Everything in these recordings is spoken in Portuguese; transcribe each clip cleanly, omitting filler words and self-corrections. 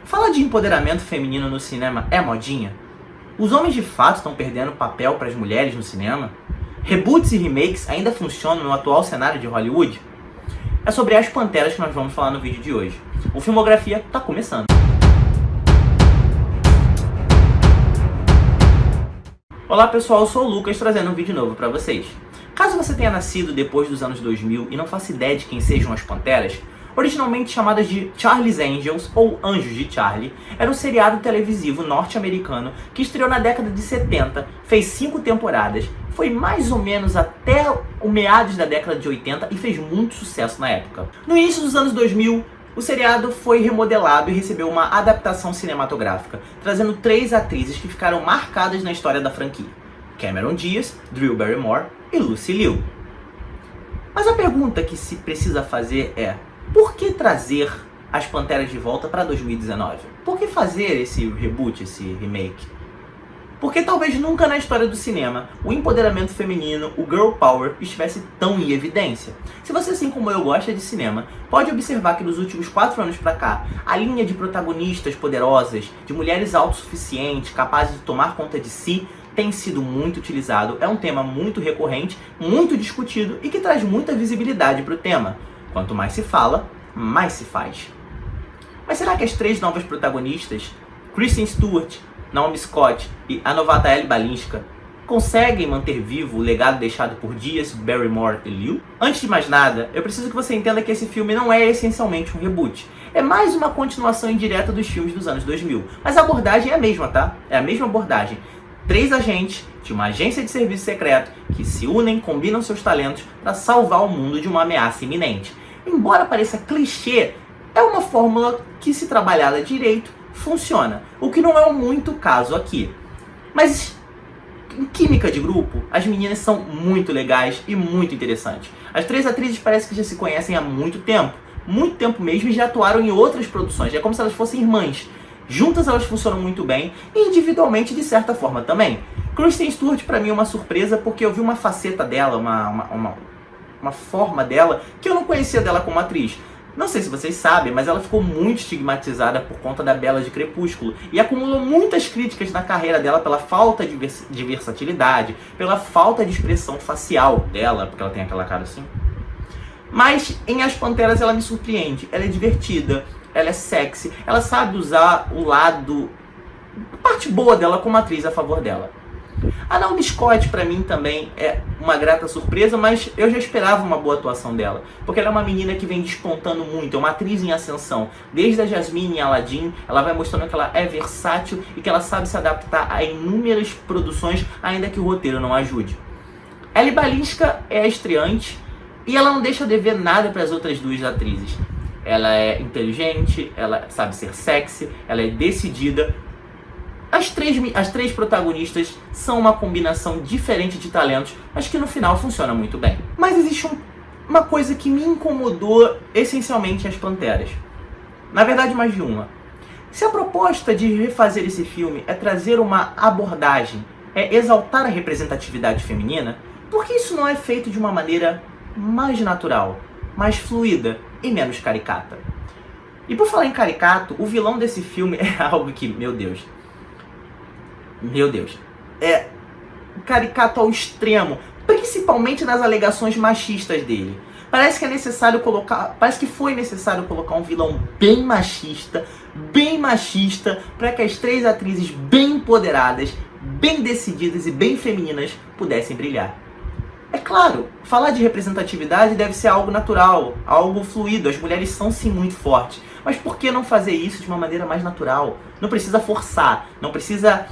Falar de empoderamento feminino no cinema é modinha? Os homens de fato estão perdendo papel para as mulheres no cinema? Reboots e remakes ainda funcionam no atual cenário de Hollywood? É sobre As Panteras que nós vamos falar no vídeo de hoje. O Filmografia está começando. Olá pessoal, eu sou o Lucas trazendo um vídeo novo para vocês. Caso você tenha nascido depois dos anos 2000 e não faça ideia de quem sejam as Panteras, originalmente chamadas de Charlie's Angels ou Anjos de Charlie, era um seriado televisivo norte-americano que estreou na década de 70, fez 5 temporadas, foi mais ou menos até o meados da década de 80 e fez muito sucesso na época. No início dos anos 2000, o seriado foi remodelado e recebeu uma adaptação cinematográfica, trazendo 3 atrizes que ficaram marcadas na história da franquia: Cameron Diaz, Drew Barrymore e Lucy Liu. Mas a pergunta que se precisa fazer é: por que trazer As Panteras de volta para 2019? Por que fazer esse reboot, esse remake? Porque talvez nunca na história do cinema o empoderamento feminino, o girl power, estivesse tão em evidência. Se você, assim como eu, gosta de cinema, pode observar que nos últimos 4 anos pra cá, a linha de protagonistas poderosas, de mulheres autossuficientes, capazes de tomar conta de si, tem sido muito utilizado. É um tema muito recorrente, muito discutido e que traz muita visibilidade para o tema. Quanto mais se fala, mais se faz. Mas será que as 3 novas protagonistas, Kristen Stewart, Naomi Scott e a novata Ellie Balinska, conseguem manter vivo o legado deixado por Diaz, Barrymore e Liu? Antes de mais nada, eu preciso que você entenda que esse filme não é essencialmente um reboot. É mais uma continuação indireta dos filmes dos anos 2000. Mas a abordagem é a mesma, tá? É a mesma abordagem. 3 agentes de uma agência de serviço secreto que se unem, combinam seus talentos para salvar o mundo de uma ameaça iminente. Embora pareça clichê, é uma fórmula que, se trabalhada direito, funciona. O que não é muito o caso aqui. Mas em química de grupo, as meninas são muito legais e muito interessantes. As 3 atrizes parecem que já se conhecem há muito tempo mesmo, e já atuaram em outras produções. É como se elas fossem irmãs. Juntas elas funcionam muito bem, e individualmente de certa forma também. Kristen Stewart para mim é uma surpresa, porque eu vi uma faceta dela, uma forma dela, que eu não conhecia dela como atriz. Não sei se vocês sabem, mas ela ficou muito estigmatizada por conta da Bela de Crepúsculo e acumulou muitas críticas na carreira dela pela falta de versatilidade, pela falta de expressão facial dela, porque ela tem aquela cara assim. Mas em As Panteras ela me surpreende, ela é divertida, ela é sexy, ela sabe usar a parte boa dela como atriz a favor dela. A Naomi Scott pra mim também é uma grata surpresa, mas eu já esperava uma boa atuação dela, porque ela é uma menina que vem despontando muito, é uma atriz em ascensão. Desde a Jasmine em Aladdin, ela vai mostrando que ela é versátil e que ela sabe se adaptar a inúmeras produções, ainda que o roteiro não ajude. Ellie Balinska é a estreante e ela não deixa de ver nada para as outras 2 atrizes. Ela é inteligente, ela sabe ser sexy, ela é decidida. As 3 protagonistas são uma combinação diferente de talentos, mas que no final funciona muito bem. Mas existe uma coisa que me incomodou essencialmente em As Panteras. Na verdade, mais de uma. Se a proposta de refazer esse filme é trazer uma abordagem, é exaltar a representatividade feminina, por que isso não é feito de uma maneira mais natural, mais fluida e menos caricata? E por falar em caricato, o vilão desse filme é algo que, meu Deus, é caricato ao extremo, principalmente nas alegações machistas dele. Parece que foi necessário colocar um vilão bem machista, para que as 3 atrizes bem empoderadas, bem decididas e bem femininas pudessem brilhar. É claro, falar de representatividade deve ser algo natural, algo fluido. As mulheres são sim muito fortes, mas por que não fazer isso de uma maneira mais natural? Não precisa forçar, não precisa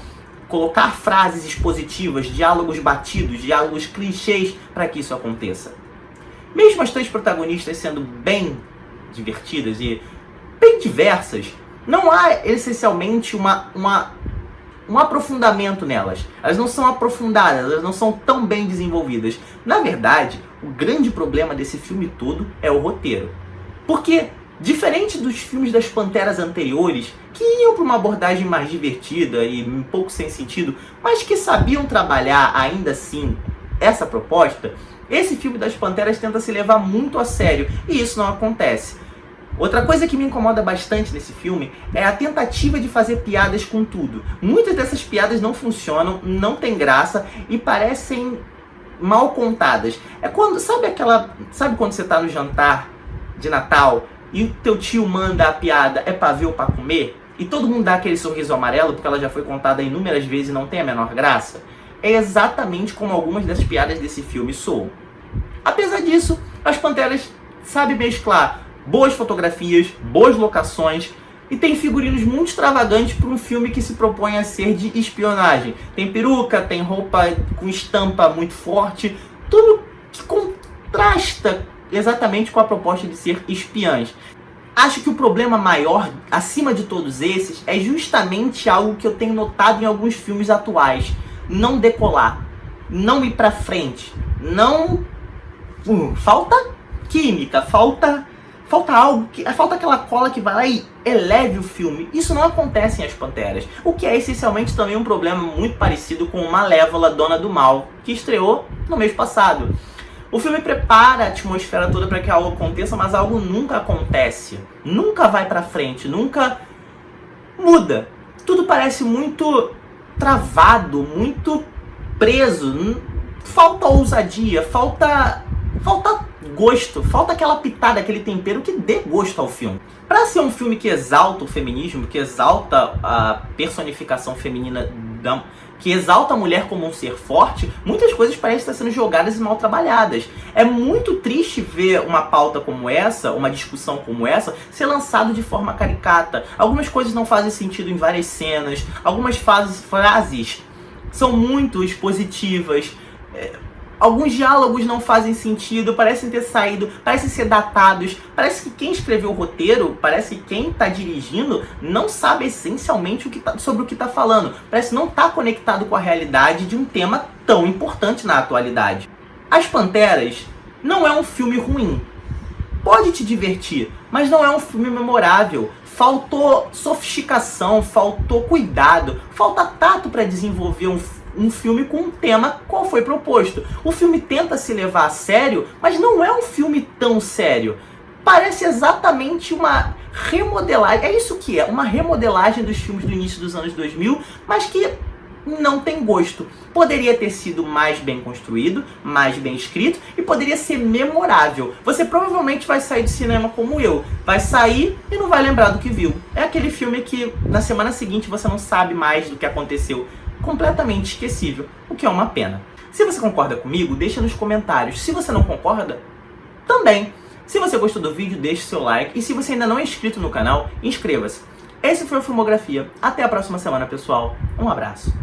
colocar frases expositivas, diálogos batidos, diálogos clichês para que isso aconteça. Mesmo as 3 protagonistas sendo bem divertidas e bem diversas, não há essencialmente um aprofundamento nelas. Elas não são aprofundadas, elas não são tão bem desenvolvidas. Na verdade, o grande problema desse filme todo é o roteiro. Porque, diferente dos filmes das Panteras anteriores, que iam para uma abordagem mais divertida e um pouco sem sentido, mas que sabiam trabalhar ainda assim essa proposta, esse filme das Panteras tenta se levar muito a sério, e isso não acontece. Outra coisa que me incomoda bastante nesse filme é a tentativa de fazer piadas com tudo. Muitas dessas piadas não funcionam, não tem graça e parecem mal contadas. É quando, sabe quando você tá no jantar de Natal e o teu tio manda a piada é pra ver ou pra comer? E todo mundo dá aquele sorriso amarelo porque ela já foi contada inúmeras vezes e não tem a menor graça? É exatamente como algumas das piadas desse filme soam. Apesar disso, As Panteras sabe mesclar boas fotografias, boas locações e tem figurinos muito extravagantes para um filme que se propõe a ser de espionagem. Tem peruca, tem roupa com estampa muito forte, tudo que contrasta exatamente com a proposta de ser espiãs. Acho que o problema maior, acima de todos esses, é justamente algo que eu tenho notado em alguns filmes atuais. Não decolar, não ir pra frente, não... falta química, falta algo, falta aquela cola que vai lá e eleve o filme. Isso não acontece em As Panteras, o que é essencialmente também um problema muito parecido com Malévola, Dona do Mal, que estreou no mês passado. O filme prepara a atmosfera toda para que algo aconteça, mas algo nunca acontece, nunca vai pra frente, nunca muda. Tudo parece muito travado, muito preso, falta ousadia, falta gosto, falta aquela pitada, aquele tempero que dê gosto ao filme. Para ser um filme que exalta o feminismo, que exalta a personificação feminina, que exalta a mulher como um ser forte, muitas coisas parecem estar sendo jogadas e mal trabalhadas. É muito triste ver uma pauta como essa, uma discussão como essa, ser lançado de forma caricata. Algumas coisas não fazem sentido em várias cenas, algumas frases são muito expositivas, alguns diálogos não fazem sentido, parecem ter saído, parecem ser datados, parece que quem escreveu o roteiro, parece que quem está dirigindo não sabe essencialmente sobre o que está falando, parece não estar conectado com a realidade de um tema tão importante na atualidade. As Panteras não é um filme ruim, pode te divertir, mas não é um filme memorável. Faltou sofisticação, faltou cuidado, falta tato para desenvolver um filme com um tema qual foi proposto. O filme tenta se levar a sério, mas não é um filme tão sério. Parece exatamente uma remodelagem, é isso que é, uma remodelagem dos filmes do início dos anos 2000, mas que não tem gosto. Poderia ter sido mais bem construído, mais bem escrito e poderia ser memorável. Você provavelmente vai sair do cinema como eu. Vai sair e não vai lembrar do que viu. É aquele filme que na semana seguinte você não sabe mais do que aconteceu. Completamente esquecível, o que é uma pena. Se você concorda comigo, deixa nos comentários. Se você não concorda, também. Se você gostou do vídeo, deixe seu like. E se você ainda não é inscrito no canal, inscreva-se. Esse foi o Filmografia. Até a próxima semana, pessoal. Um abraço.